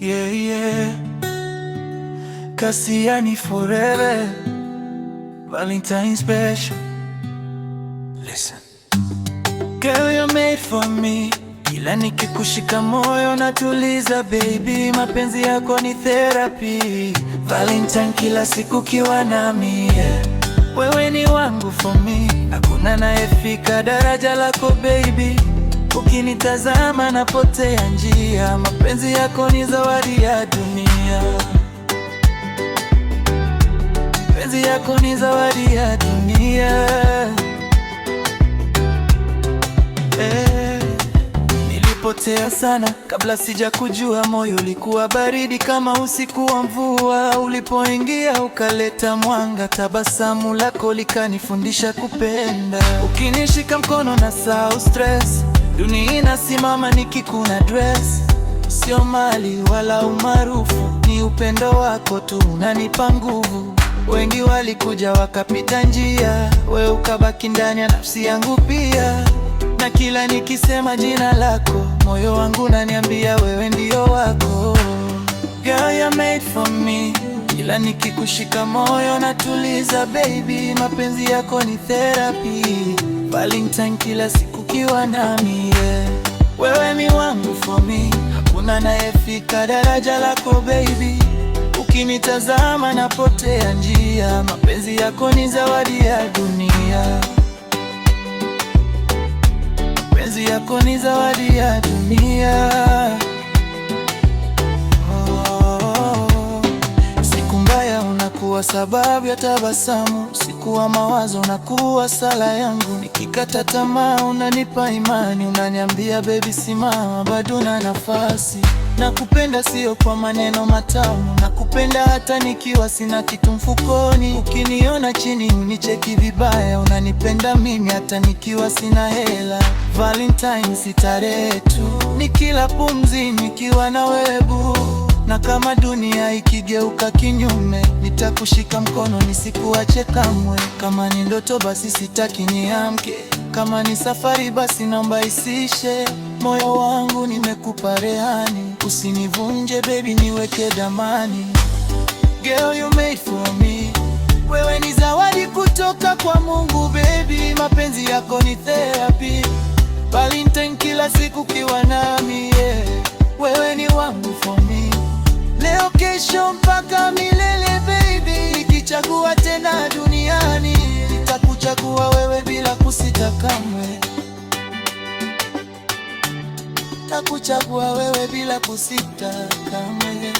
Yeah, yeah. Cassiani forever. Valentine special. Listen. Girl, you're made for me. Kila nikikushika moyo natuliza baby. Mapenzi yako ni therapy. Valentine kila siku kiwa nami, yeah. Wewe ni wangu for me. Hakuna anayefika daraja lako baby. Ukinitazama napotea njia. Mapenzi yako ni zawadi ya dunia. Mapenzi yako ni zawadi ya dunia. Nilipotea sana kabla sija kujua, moyo ulikuwa baridi kama usiku wa mvua. Ulipoingia ukaleta mwanga, tabasamu lako likanifundisha kupenda. Ukinishika mkono na sahau stress, dunia inasimama nikikuna dress. Sio mali wala umaarufu, ni upendo wako tu unanipa nguvu. Wengi walikuja wakapita njia, wewe ukabaki ndani ya nafsi yangu pia. Na kila nikisema jina lako, moyo wangu unaniambia wewe ndio wako. Girl, you're made for me. Kila nikikushika moyo natuliza baby. Mapenzi yako ni therapy. Valentine kila siku kiwa nami, yeah. Wewe ni wangu for me. Hakuna anayefika daraja lako baby. Ukinitazama napotea njia. Mapenzi yako ni zawadi ya dunia. Mapenzi yako ni zawadi ya dunia. Siku mbaya unakuwa sababu ya tabasamu. Siku wa mawazo unakuwa sala yangu. Nikikata tamaa unanipa imani. Unaniambia baby simama, bado na nafasi. Nakupenda sio kwa maneno matamu. Nakupenda hata nikiwa sina kitu mfukoni. Ukiniona chini unicheki vibaya. Unanipenda mimi hata nikiwa sina hela. Valentine si tarehe tu, ni kila pumzi nikiwa na wewe boo. Na kama dunia ikigeuka kinyume, nitakushika mkono nisikuache kamwe. Kama ni ndoto basi sitaki niamke. Kama ni safari basi naomba isishe. Moyo wangu nimekupa rehani. Usinivunje baby, niweke damani. Girl, you made for me. Wewe ni zawadi kutoka kwa Mungu baby. Mapenzi yako ni therapy. Valentine kila siku kiwa nami, yeah. Wewe ni wangu for me. Leo kesho mpaka milele baby. Nikichagua tena duniani, nitakuchagua wewe bila kusita kamwe. Nitakuchagua wewe bila kusita kamwe.